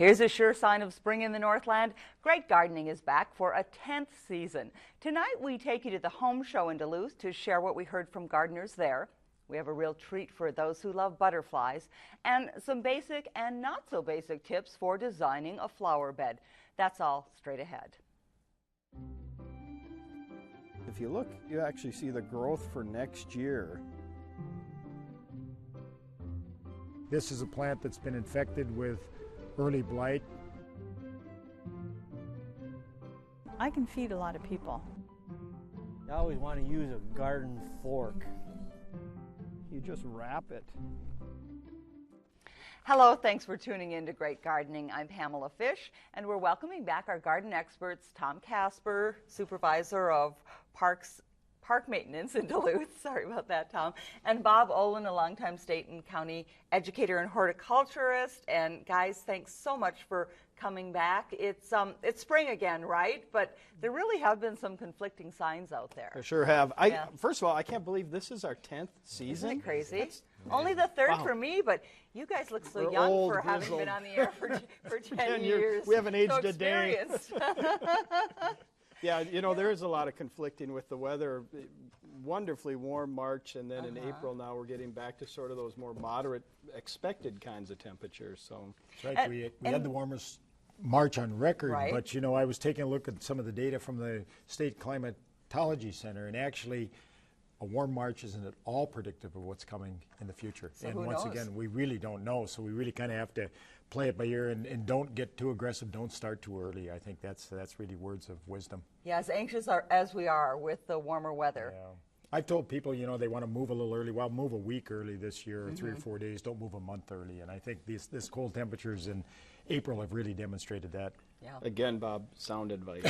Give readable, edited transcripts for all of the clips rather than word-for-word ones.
Here's a sure sign of spring in the Northland. Great Gardening is back for a 10th season. Tonight we take you to the home show in Duluth to share what we heard from gardeners there. We have a real treat for those who love butterflies and some basic and not so basic tips for designing a flower bed. That's all straight ahead. If you look, you actually see the growth for next year. This is a plant that's been infected with early blight. I can feed a lot of people. I always want to use a garden fork. You just wrap it. Hello, thanks for tuning in to Great Gardening. I'm Pamela Fish, and we're welcoming back our garden experts, Tom Casper, supervisor of park maintenance in Duluth. Sorry about that, Tom. And Bob Olin, a longtime state and county educator and horticulturist. And guys, thanks so much for coming back. It's spring again, right? But there really have been some conflicting signs out there. I sure have. First of all, I can't believe this is our 10th season. Isn't it crazy? Only the third for me, but you guys look so young old, for having grizzled. been on the air for 10 years. We haven't aged so a day. experienced. Yeah, you know, there is a lot of conflicting with the weather. Wonderfully warm March, and then in April now we're getting back to sort of those more moderate expected kinds of temperatures. So That's right. We had the warmest March on record, Right. but you know, I was taking a look at some of the data from the State Climatology Center, and actually a warm March isn't at all predictive of what's coming in the future. So and who once knows? again, we really don't know, so we really kind of have to play it by ear and don't get too aggressive, don't start too early. I think that's really words of wisdom. Yeah, as anxious as we are with the warmer weather. Yeah. I've told people, you know, they want to move a little early. Well, move a week early this year, or 3 or 4 days. Don't move a month early. And I think this cold temperatures in April have really demonstrated that. Yeah. again, Bob, sound advice.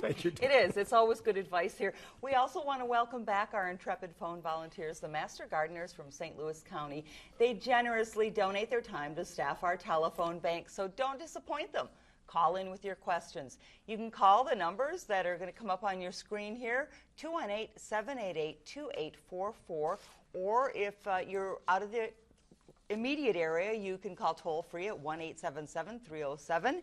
Thank you. It is. It's always good advice here. We also want to welcome back our intrepid phone volunteers, the Master Gardeners from St. Louis County. They generously donate their time to staff our telephone bank, so don't disappoint them. Call in with your questions. You can call the numbers that are going to come up on your screen here, 218-788-2844, or if you're out of the immediate area, you can call toll-free at 1-877-307-8762.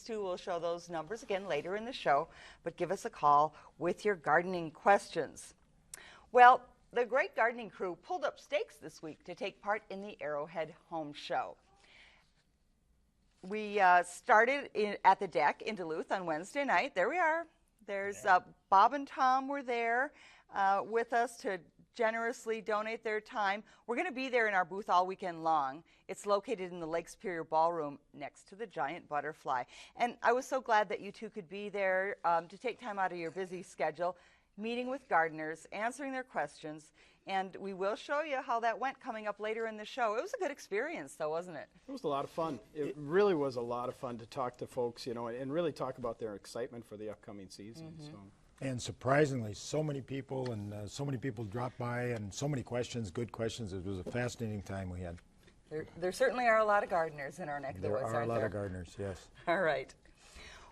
We'll show those numbers again later in the show, but give us a call with your gardening questions. Well, the Great Gardening crew pulled up stakes this week to take part in the Arrowhead Home Show. We started at the deck in Duluth on Wednesday night. There we are. There's Bob and Tom were there with us to generously donate their time. We're going to be there in our booth all weekend long. It's located in the Lake Superior Ballroom next to the giant butterfly. And I was so glad that you two could be there to take time out of your busy schedule, meeting with gardeners, answering their questions, and we will show you how that went coming up later in the show. It was a good experience, though, wasn't it? It was a lot of fun. It really was a lot of fun to talk to folks, you know, and really talk about their excitement for the upcoming season. So. And surprisingly, so many people dropped by, and so many questions, good questions. It was a fascinating time we had. There certainly are a lot of gardeners in our neck of the woods, aren't there? There are a lot of gardeners, yes. All right.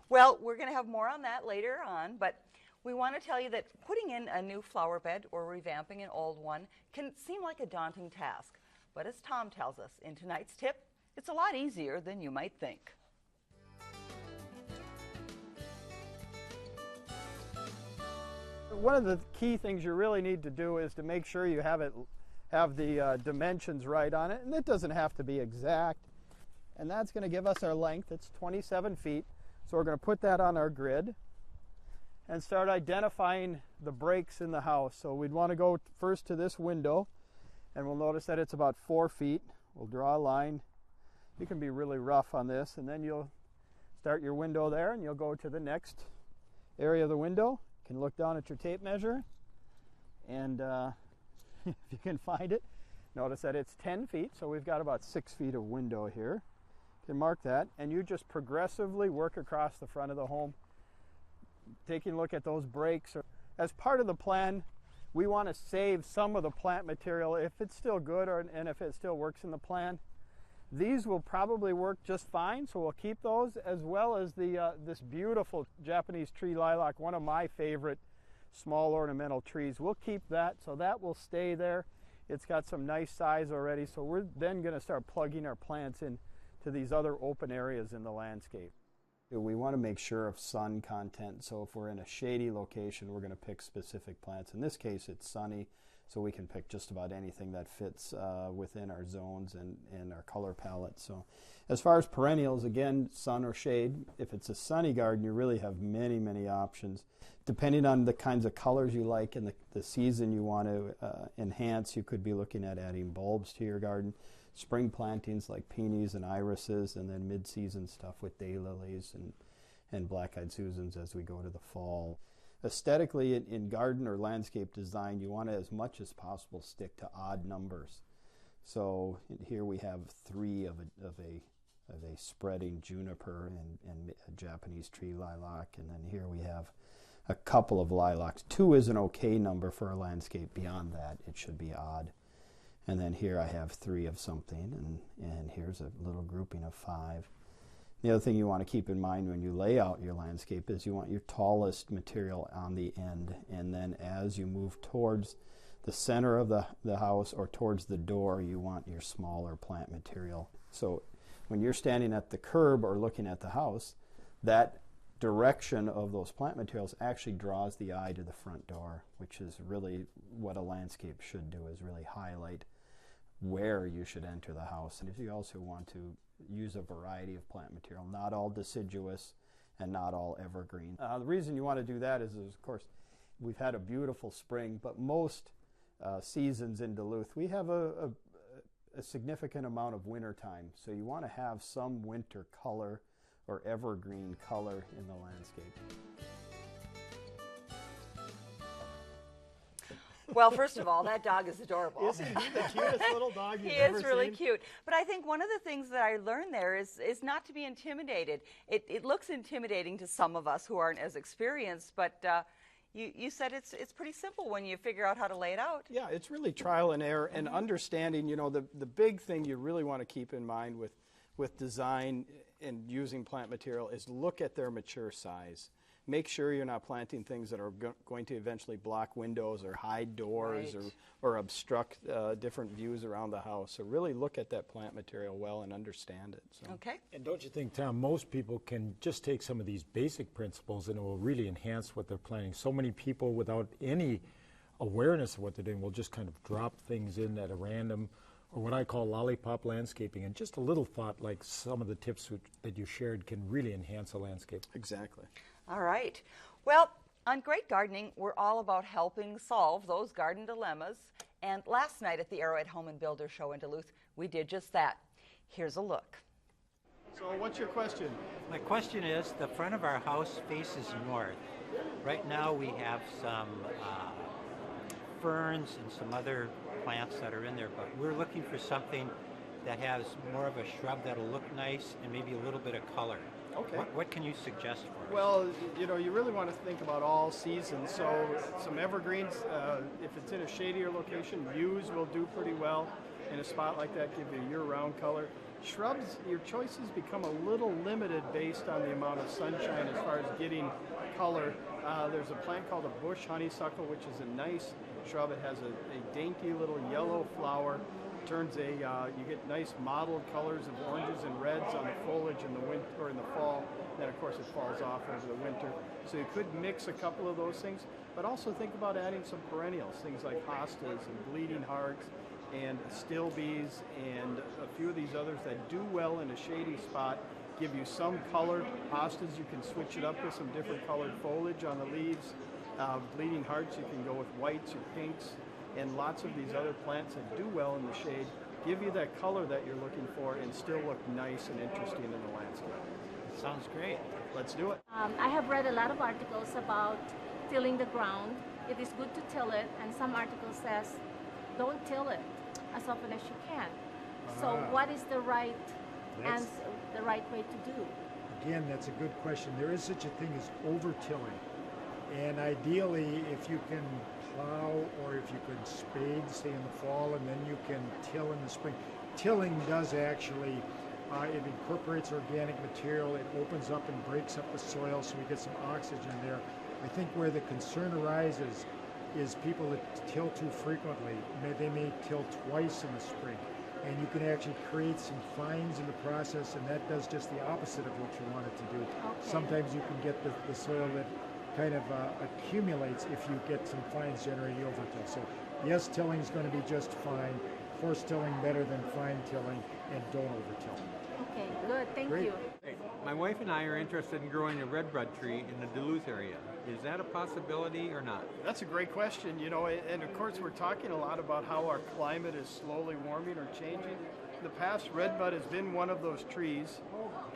Well, we're going to have more on that later on, but we want to tell you that putting in a new flower bed or revamping an old one can seem like a daunting task. But as Tom tells us in tonight's tip, it's a lot easier than you might think. One of the key things you really need to do is to make sure you have the dimensions right on it, and it doesn't have to be exact. And that's going to give us our length. It's 27 feet. So we're going to put that on our grid and start identifying the breaks in the house. So we'd want to go first to this window, and we'll notice that it's about 4 feet. We'll draw a line. You can be really rough on this, and then you'll start your window there, and you'll go to the next area of the window. You can look down at your tape measure, and if you can find it, notice that it's 10 feet, so we've got about 6 feet of window here. You can mark that, and you just progressively work across the front of the home, taking a look at those breaks. As part of the plan, we want to save some of the plant material if it's still good and if it still works in the plan. These will probably work just fine, so we'll keep those, as well as this beautiful Japanese tree lilac, one of my favorite small ornamental trees. We'll keep that, so that will stay there. It's got some nice size already, so we're then going to start plugging our plants in to these other open areas in the landscape. We want to make sure of sun content, so if we're in a shady location, we're going to pick specific plants. In this case, it's sunny, so we can pick just about anything that fits within our zones and our color palette. So as far as perennials, again, sun or shade. If it's a sunny garden, you really have many, many options. Depending on the kinds of colors you like and the season you want to enhance, you could be looking at adding bulbs to your garden. Spring plantings like peonies and irises, and then mid-season stuff with daylilies and black-eyed Susans as we go to the fall. Aesthetically, in garden or landscape design, you want to, as much as possible, stick to odd numbers. So here we have 3 of a spreading juniper and a Japanese tree lilac, and then here we have a couple of lilacs. 2 is an okay number for a landscape. Beyond that, it should be odd. And then here I have 3 of something, and here's a little grouping of 5. The other thing you want to keep in mind when you lay out your landscape is you want your tallest material on the end, and then as you move towards the center of the house or towards the door, you want your smaller plant material. So when you're standing at the curb or looking at the house, that direction of those plant materials actually draws the eye to the front door, which is really what a landscape should do, is really highlight where you should enter the house. And if you also want to use a variety of plant material, not all deciduous and not all evergreen. The reason you want to do that is of course, we've had a beautiful spring, but most seasons in Duluth, we have a significant amount of winter time. So you want to have some winter color or evergreen color in the landscape. Well, first of all, that dog is adorable. Isn't he the cutest little dog you've He ever is really seen? cute. But I think one of the things that I learned there is not to be intimidated. It looks intimidating to some of us who aren't as experienced, but you said it's pretty simple when you figure out how to lay it out. Yeah, it's really trial and error and understanding, you know, the big thing you really want to keep in mind with design and using plant material is look at their mature size. Make sure you're not planting things that are going to eventually block windows or hide doors, Right. or obstruct different views around the house. So really look at that plant material well and understand it. So. Okay. And don't you think, Tom, most people can just take some of these basic principles and it will really enhance what they're planting. So many people without any awareness of what they're doing will just kind of drop things in at a random, or what I call lollipop landscaping, and just a little thought like some of the tips that you shared can really enhance a landscape. Exactly. All right. Well, on Great Gardening, we're all about helping solve those garden dilemmas. And last night at the Arrowhead Home and Builder Show in Duluth, we did just that. Here's a look. So what's your question? My question is, the front of our house faces north. Right now we have some ferns and some other plants that are in there, but we're looking for something that has more of a shrub that'll look nice and maybe a little bit of color. Okay. What can you suggest for us? Well, you know, you really want to think about all seasons. So some evergreens, if it's in a shadier location, yews will do pretty well in a spot like that, give you a year-round color. Shrubs, your choices become a little limited based on the amount of sunshine as far as getting color. There's a plant called a bush honeysuckle, which is a nice shrub. It has a dainty little yellow flower. Turns you get nice mottled colors of oranges and reds on the foliage in the winter or in the fall. Then of course it falls off over the winter. So you could mix a couple of those things, but also think about adding some perennials, things like hostas and bleeding hearts and stilbees and a few of these others that do well in a shady spot, give you some color. Hostas, you can switch it up with some different colored foliage on the leaves. Bleeding hearts, you can go with whites or pinks. And lots of these other plants that do well in the shade give you that color that you're looking for and still look nice and interesting in the landscape. Sounds great. Let's do it. I have read a lot of articles about tilling the ground. It is good to till it, and some articles says don't till it as often as you can. So what is the right answer, the right way to do? Again, that's a good question. There is such a thing as over-tilling. And ideally, if you can plow or if you can spade, say in the fall, and then you can till in the spring. Tilling does actually, it incorporates organic material, it opens up and breaks up the soil so we get some oxygen there. I think where the concern arises is people that till too frequently. They may till twice in the spring. and you can actually create some fines in the process, and that does just the opposite of what you want it to do. Okay. Sometimes you can get the soil that kind of accumulates if you get some fines generating overtill. So yes, tilling is going to be just fine. Force tilling better than fine tilling, and don't overtill. Okay, good. Thank Great. you. My wife and I are interested in growing a redbud tree in the Duluth area. Is that a possibility or not? That's a great question, you know, and of course we're talking a lot about how our climate is slowly warming or changing. In the past, redbud has been one of those trees.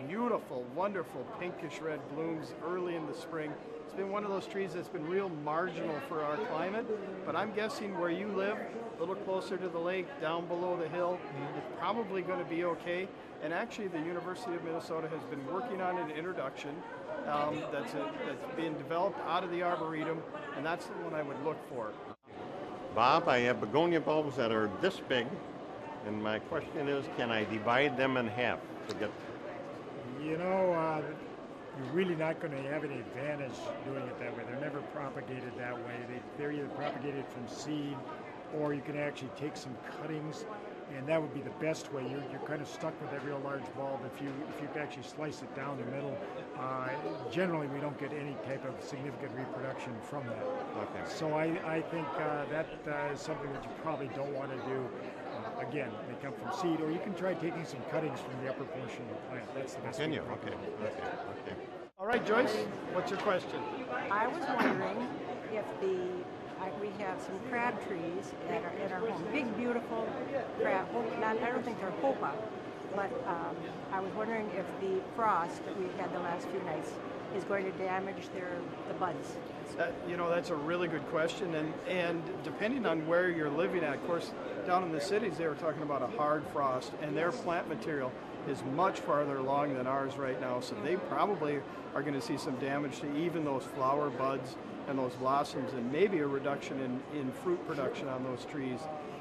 Beautiful, wonderful pinkish red blooms early in the spring. It's been one of those trees that's been real marginal for our climate, but I'm guessing where you live, a little closer to the lake, down below the hill, it's probably going to be okay. And actually the University of Minnesota has been working on an introduction that's being developed out of the Arboretum, and that's the one I would look for. Bob, I have begonia bulbs that are this big, and my question is, can I divide them in half to get... You know, you're really not going to have any advantage doing it that way. They're never propagated that way. They're either propagated from seed, or you can actually take some cuttings, and that would be the best way. You're kind of stuck with that real large bulb. If you can actually slice it down the middle, generally we don't get any type of significant reproduction from that. Okay. So I think that is something that you probably don't want to do. Again, they come from seed, or you can try taking some cuttings from the upper portion of the plant. That's the best. Can you? way to Okay. propagate. Okay. All right, Joyce, what's your question? I was wondering if we have some crab trees at our home. Big, beautiful crab. I don't think they're hopa, but I was wondering if the frost that we've had the last few nights is going to damage the buds. You know, that's a really good question, and depending on where you're living at, of course, down in the cities they were talking about a hard frost, and their plant material is much farther along than ours right now, so they probably are going to see some damage to even those flower buds and those blossoms, and maybe a reduction in fruit production on those trees.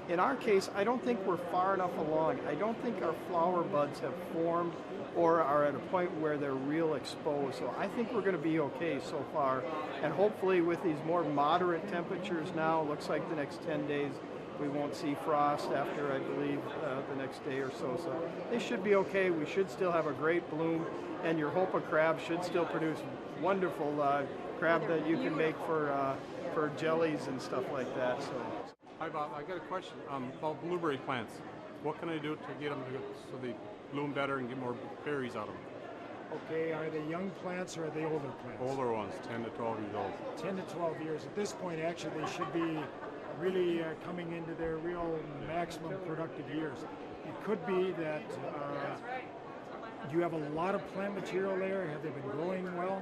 In our case, I don't think we're far enough along. I don't think our flower buds have formed or are at a point where they're real exposed. So I think we're going to be okay so far. And hopefully with these more moderate temperatures now, it looks like the next 10 days we won't see frost after, I believe, the next day or so. So they should be okay. We should still have a great bloom, and your hopa crab should still produce wonderful crab that you can make for jellies and stuff like that. So. Hi Bob, I got a question about blueberry plants. What can I do to get them so they bloom better and get more berries out of them? Okay, are they young plants or are they older plants? Older ones, 10 to 12 years old. 10 to 12 years. At this point, actually, they should be really coming into their real maximum productive years. It could be that do you have a lot of plant material there? Have they been growing well?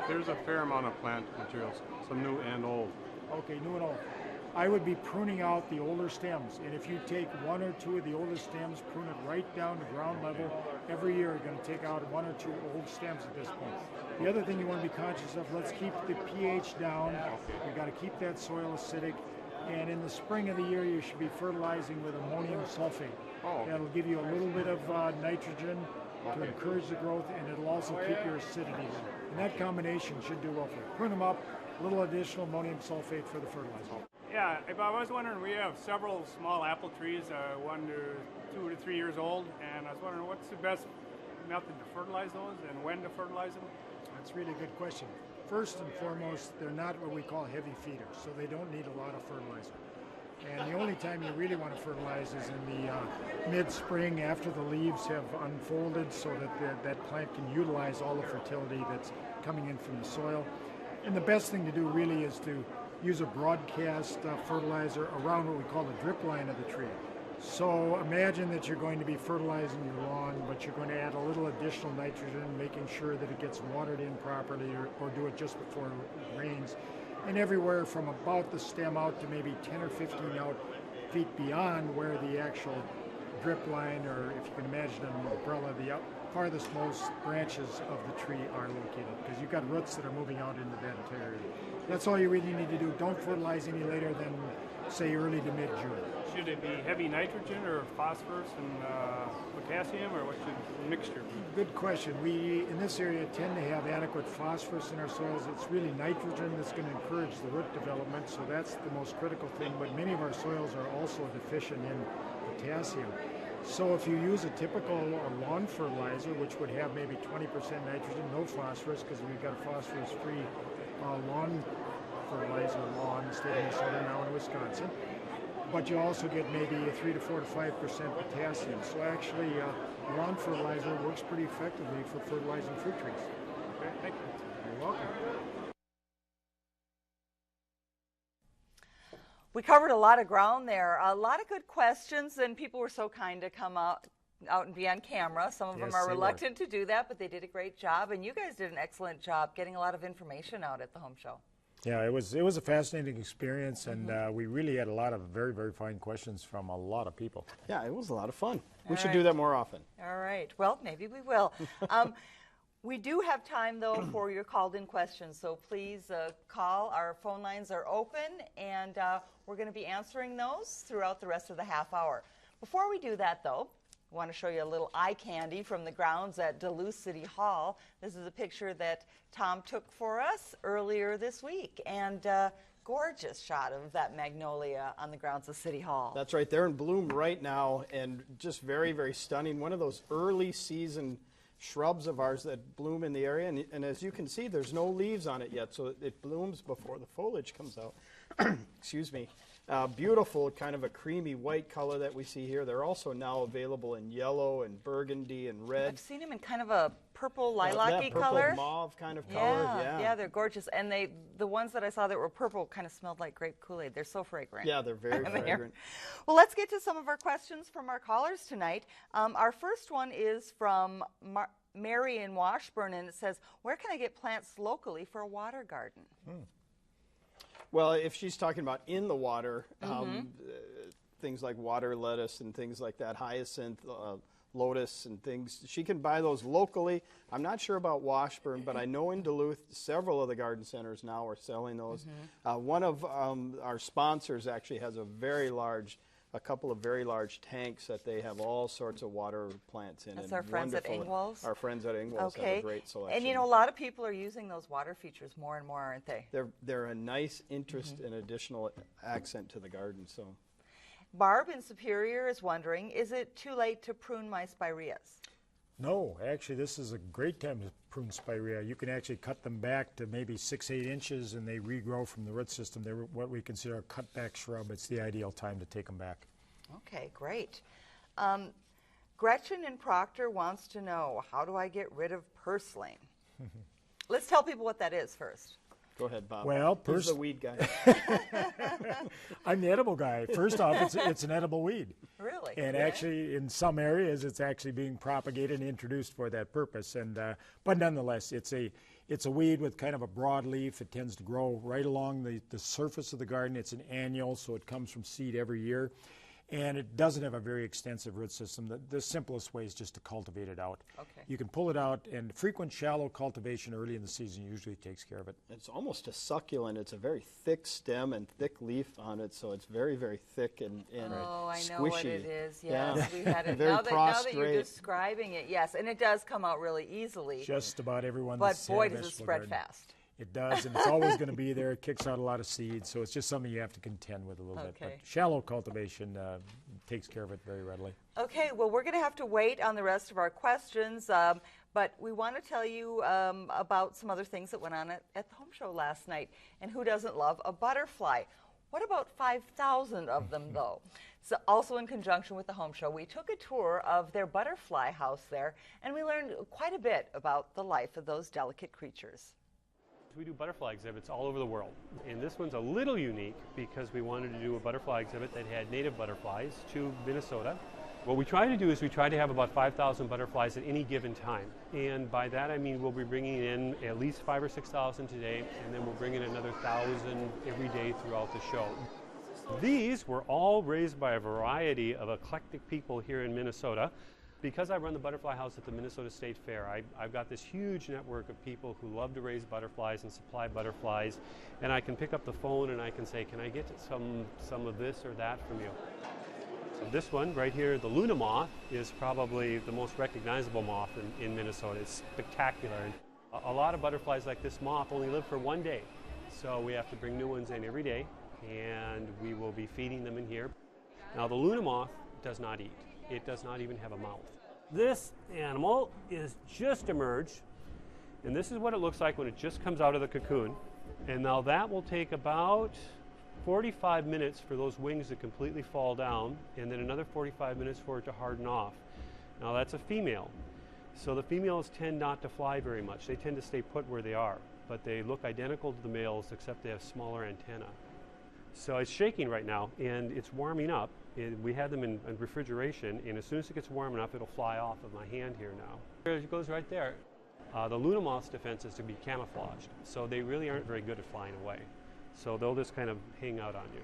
There's a fair amount of plant materials, some new and old. Okay, new and old. I would be pruning out the older stems, and if you take one or two of the older stems, prune it right down to ground level, every year you're going to take out one or two old stems at this point. The other thing you want to be conscious of, let's keep the pH down. You've got to keep that soil acidic, and in the spring of the year you should be fertilizing with ammonium sulfate. That'll give you a little bit of nitrogen to encourage the growth, and it'll also keep your acidity low. And that combination should do well for you. Prune them up, a little additional ammonium sulfate for the fertilizer. Yeah, I was wondering, we have several small apple trees, 1 to 2 to 3 years old, and I was wondering what's the best method to fertilize those and when to fertilize them? That's a really good question. First and foremost, they're not what we call heavy feeders, so they don't need a lot of fertilizer. And the only time you really want to fertilize is in the mid-spring after the leaves have unfolded so that that plant can utilize all the fertility that's coming in from the soil. And the best thing to do really is to use a broadcast fertilizer around what we call the drip line of the tree. So imagine that you're going to be fertilizing your lawn, but you're going to add a little additional nitrogen, making sure that it gets watered in properly, or do it just before it rains. And everywhere from about the stem out to maybe 10 or 15 feet beyond where the actual drip line, or if you can imagine an umbrella, the farthest most branches of the tree are located, because you've got roots that are moving out into that entire area. That's all you really need to do. Don't fertilize any later than, say, early to mid-June. Should it be heavy nitrogen or phosphorus and potassium, or what should the mixture be? Good question. We, in this area, tend to have adequate phosphorus in our soils. It's really nitrogen that's going to encourage the root development, so that's the most critical thing. But many of our soils are also deficient in potassium. So if you use a typical lawn fertilizer, which would have maybe 20% nitrogen, no phosphorus, because we've got a phosphorus-free lawn fertilizer law in the state of Minnesota, now in Wisconsin. But you also get maybe a 3 to 4 to 5% potassium. So actually, lawn fertilizer works pretty effectively for fertilizing fruit trees. Okay, thank you. You're welcome. We covered a lot of ground there, a lot of good questions, and people were so kind to come out and be on camera. Some of them are reluctant to do that, but they did a great job, and you guys did an excellent job getting a lot of information out at the home show. Yeah, it was a fascinating experience, and we really had a lot of very, very fine questions from a lot of people. Yeah, it was a lot of fun. We should do that more often. All right. Well, maybe we will. We do have time, though, for your called-in questions, so please call. Our phone lines are open, and we're going to be answering those throughout the rest of the half hour. Before we do that, though, I want to show you a little eye candy from the grounds at Duluth City Hall. This is a picture that Tom took for us earlier this week, and gorgeous shot of that magnolia on the grounds of City Hall. That's right. They're in bloom right now, and just very, very stunning. One of those early season shrubs of ours that bloom in the area, and as you can see, there's no leaves on it yet, so it blooms before the foliage comes out. Excuse me. Beautiful, kind of a creamy white color that we see here. They're also now available in yellow and burgundy and red. I've seen them in kind of a purple lilac-y color. Purple mauve kind of color. Yeah, they're gorgeous. And the ones that I saw that were purple kind of smelled like grape Kool-Aid. They're so fragrant. Yeah, they're very fragrant. Well, let's get to some of our questions from our callers tonight. Our first one is from Mary in Washburn, and it says, where can I get plants locally for a water garden? Well, if she's talking about in the water, things like water lettuce and things like that, hyacinth, lotus and things, she can buy those locally. I'm not sure about Washburn, but I know in Duluth, several of the garden centers now are selling those. One of our sponsors actually has a couple of very large tanks that they have all sorts of water plants in. That's our friends at Ingwall's? Our friends at Ingwall's have a great selection. And you know, a lot of people are using those water features more and more, aren't they? They're a nice interest and additional accent to the garden. So, Barb in Superior is wondering, is it too late to prune my spireas? No, actually, this is a great time to prune spirea. You can actually cut them back to maybe 6-8 inches, and they regrow from the root system. They're what we consider a cut-back shrub. It's the ideal time to take them back. Okay, great. Gretchen in Proctor wants to know, how do I get rid of purslane? Let's tell people what that is first. Go ahead, Bob. Well, he's the weed guy. I'm the edible guy. First off, it's an edible weed. Really? And actually, in some areas, it's actually being propagated and introduced for that purpose. And but nonetheless, it's a weed with kind of a broad leaf. It tends to grow right along the surface of the garden. It's an annual, so it comes from seed every year. And it doesn't have a very extensive root system. The simplest way is just to cultivate it out. Okay. You can pull it out, and frequent shallow cultivation early in the season usually takes care of it. It's almost a succulent. It's a very thick stem and thick leaf on it, so it's very, very thick and oh, I squishy. know what it is. Yes, yeah. We had it. Very now that you're describing it, yes, and it does come out really easily. Just about everyone. But boy, does it spread fast. It does, and it's always going to be there. It kicks out a lot of seeds, so it's just something you have to contend with a little bit. But shallow cultivation takes care of it very readily. Okay, well, we're going to have to wait on the rest of our questions, but we want to tell you about some other things that went on at the home show last night. And who doesn't love a butterfly? What about 5,000 of them, though? So also in conjunction with the home show, we took a tour of their butterfly house there, and we learned quite a bit about the life of those delicate creatures. We do butterfly exhibits all over the world, and this one's a little unique because we wanted to do a butterfly exhibit that had native butterflies to Minnesota. What we try to do is we try to have about 5,000 butterflies at any given time, and by that I mean we'll be bringing in at least 5,000 or 6,000 today, and then we'll bring in another 1,000 every day throughout the show. These were all raised by a variety of eclectic people here in Minnesota. Because I run the butterfly house at the Minnesota State Fair, I've got this huge network of people who love to raise butterflies and supply butterflies, and I can pick up the phone and I can say, can I get some of this or that from you? So this one right here, the Luna moth, is probably the most recognizable moth in Minnesota. It's spectacular. And a lot of butterflies like this moth only live for one day, so we have to bring new ones in every day, and we will be feeding them in here. Now the Luna moth does not eat. it does not even have a mouth. This animal is just emerged, and this is what it looks like when it just comes out of the cocoon. And now that will take about 45 minutes for those wings to completely fall down, and then another 45 minutes for it to harden off. Now that's a female. So the females tend not to fly very much. They tend to stay put where they are, but they look identical to the males except they have smaller antennae. So it's shaking right now, and it's warming up. We had them in refrigeration, and as soon as it gets warm enough, it'll fly off of my hand here now. There it goes right there. The Luna moth's defense is to be camouflaged, so they really aren't very good at flying away. So they'll just kind of hang out on you.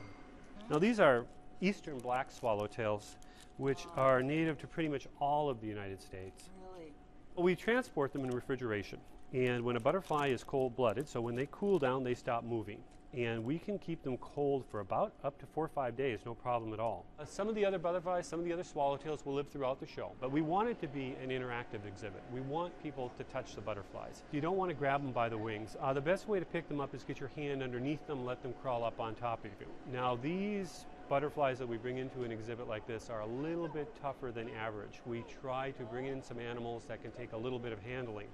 Now these are eastern black swallowtails, which are native to pretty much all of the United States. Really? We transport them in refrigeration, and when a butterfly is cold-blooded, so when they cool down, they stop moving. And we can keep them cold for about up to 4 or 5 days, no problem at all. Some of the other butterflies, some of the other swallowtails will live throughout the show, but we want it to be an interactive exhibit. We want people to touch the butterflies. You don't want to grab them by the wings. The best way to pick them up is get your hand underneath them, let them crawl up on top of you. Now these butterflies that we bring into an exhibit like this are a little bit tougher than average. We try to bring in some animals that can take a little bit of handling.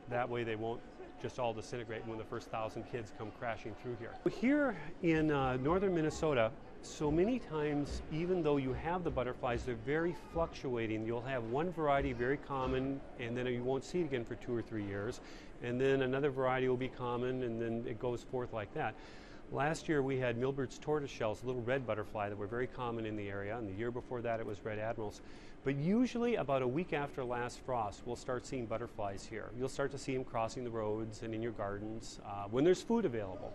That way they won't just all disintegrate when the first 1,000 kids come crashing through here. Here in northern Minnesota, so many times, even though you have the butterflies, they're very fluctuating. You'll have one variety very common, and then you won't see it again for 2 or 3 years. And then another variety will be common, and then it goes forth like that. Last year we had Milbert's tortoiseshells, a little red butterfly that were very common in the area, and the year before that it was red admirals. But usually about a week after last frost, we'll start seeing butterflies here. You'll start to see them crossing the roads and in your gardens when there's food available.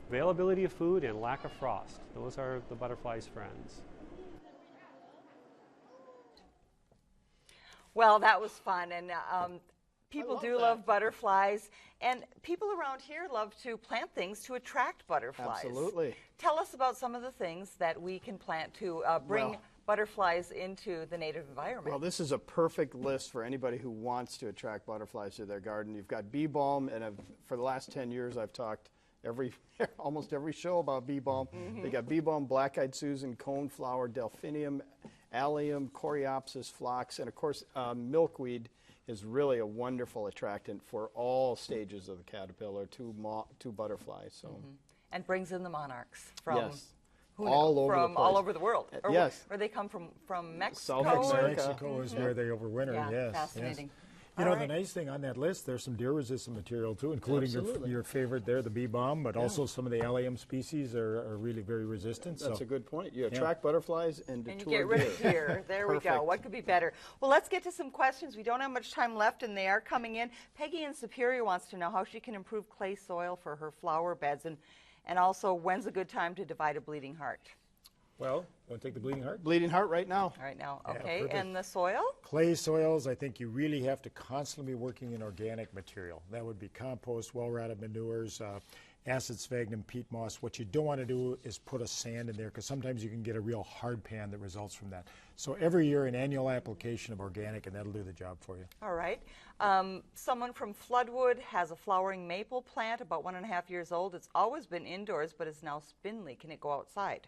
Availability of food and lack of frost, those are the butterflies' friends. Well, that was fun, and people do love butterflies, and people around here love to plant things to attract butterflies. Absolutely. Tell us about some of the things that we can plant to bring butterflies into the native environment. Well, this is a perfect list for anybody who wants to attract butterflies to their garden. You've got bee balm, and for the last 10 years I've talked almost every show about bee balm. They got bee balm, black-eyed Susan, coneflower, delphinium, allium, coreopsis, phlox, and of course milkweed is really a wonderful attractant for all stages of the caterpillar to butterflies. So, and brings in the monarchs from all over the world. Or they come from Mexico. South Mexico is where they overwinter. Yes, fascinating. Yes. You know, the nice thing on that list, there's some deer-resistant material too, including your favorite there, the bee balm, but also some of the allium species are really very resistant. That's a good point. You attract butterflies and you get rid of deer. There we go. What could be better? Well, let's get to some questions. We don't have much time left, and they are coming in. Peggy in Superior wants to know how she can improve clay soil for her flower beds, and also when's a good time to divide a bleeding heart. Well, want to take the bleeding heart? Bleeding heart right now. Right now, okay. And the soil? Clay soils, I think you really have to constantly be working in organic material. That would be compost, well-rotted manures, acid sphagnum, peat moss. What you don't want to do is put a sand in there, because sometimes you can get a real hard pan that results from that. So every year an annual application of organic, and that'll do the job for you. All right. Someone from Floodwood has a flowering maple plant, about 1.5 years old. It's always been indoors, but it's now spindly. Can it go outside?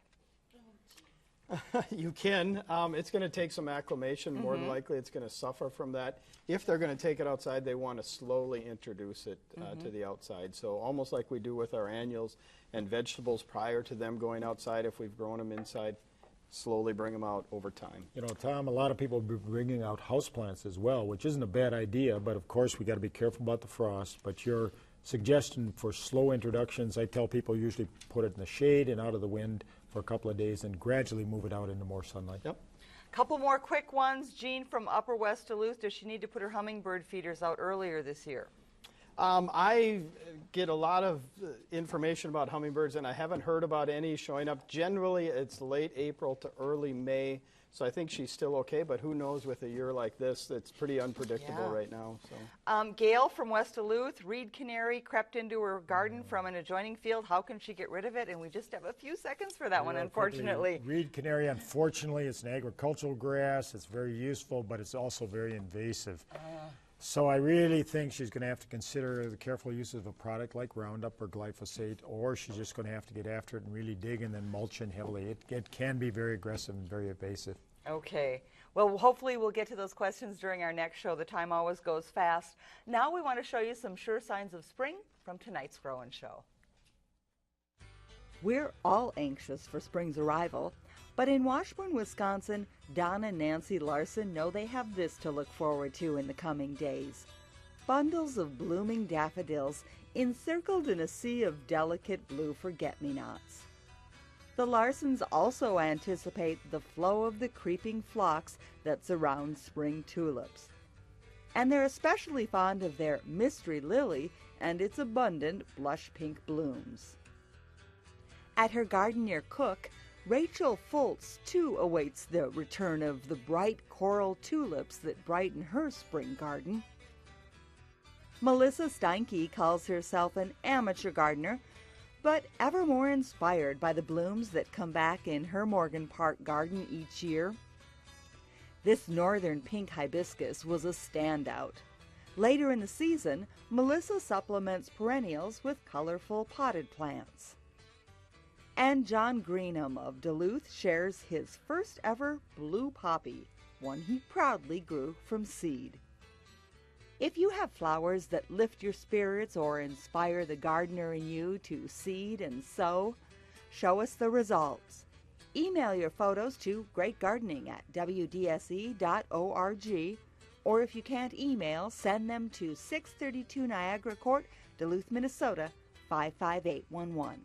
You can. It's going to take some acclimation. More than likely it's going to suffer from that. If they're going to take it outside, they want to slowly introduce it to the outside. So almost like we do with our annuals and vegetables prior to them going outside, if we've grown them inside, slowly bring them out over time. You know, Tom, a lot of people be bringing out houseplants as well, which isn't a bad idea, but of course we got to be careful about the frost. But your suggestion for slow introductions, I tell people usually put it in the shade and out of the wind for a couple of days and gradually move it out into more sunlight. Yep. Couple more quick ones. Jean from Upper West Duluth, does she need to put her hummingbird feeders out earlier this year? I get a lot of information about hummingbirds, and I haven't heard about any showing up. Generally, it's late April to early May, so I think she's still okay, but who knows with a year like this, it's pretty unpredictable right now. So. Gail from West Duluth, reed canary crept into her garden from an adjoining field. How can she get rid of it? And we just have a few seconds for that one, unfortunately. Reed canary, unfortunately, it's an agricultural grass. It's very useful, but it's also very invasive. So I really think she's going to have to consider the careful use of a product like Roundup or glyphosate, or she's just going to have to get after it and really dig and then mulch in heavily. It can be very aggressive and very invasive. Okay. Well, hopefully we'll get to those questions during our next show. The time always goes fast. Now we want to show you some sure signs of spring from tonight's Grow and Show. We're all anxious for spring's arrival, but in Washburn, Wisconsin, Don and Nancy Larson know they have this to look forward to in the coming days. Bundles of blooming daffodils encircled in a sea of delicate blue forget-me-nots. The Larsons also anticipate the flow of the creeping phlox that surrounds spring tulips. And they're especially fond of their mystery lily and its abundant blush pink blooms. At her garden near Cook, Rachel Foltz too awaits the return of the bright coral tulips that brighten her spring garden. Melissa Steinke calls herself an amateur gardener, but ever more inspired by the blooms that come back in her Morgan Park garden each year. This northern pink hibiscus was a standout. Later in the season, Melissa supplements perennials with colorful potted plants. And John Greenham of Duluth shares his first ever blue poppy, one he proudly grew from seed. If you have flowers that lift your spirits or inspire the gardener in you to seed and sow, show us the results. Email your photos to greatgardening@wdse.org, or if you can't email, send them to 632 Niagara Court, Duluth, Minnesota, 55811.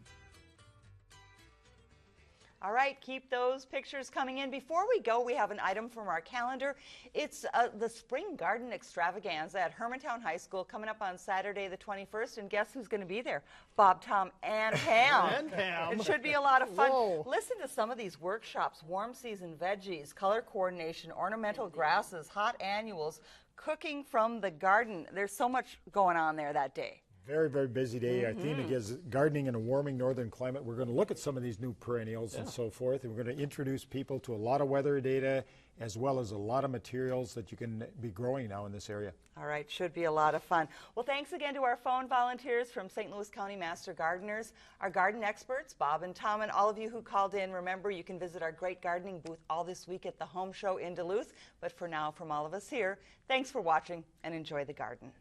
All right, keep those pictures coming in. Before we go, we have an item from our calendar. It's the Spring Garden Extravaganza at Hermantown High School coming up on Saturday the 21st. And guess who's going to be there? Bob, Tom, and Pam. And Pam. It should be a lot of fun. Whoa. Listen to some of these workshops: warm season veggies, color coordination, ornamental grasses, hot annuals, cooking from the garden. There's so much going on there that day. Very, very busy day. Our theme is gardening in a warming northern climate. We're going to look at some of these new perennials and so forth, and we're going to introduce people to a lot of weather data as well as a lot of materials that you can be growing now in this area. All right, should be a lot of fun. Well, thanks again to our phone volunteers from St. Louis County Master Gardeners, our garden experts, Bob and Tom, and all of you who called in. Remember, you can visit our great gardening booth all this week at the Home Show in Duluth. But for now, from all of us here, thanks for watching and enjoy the garden.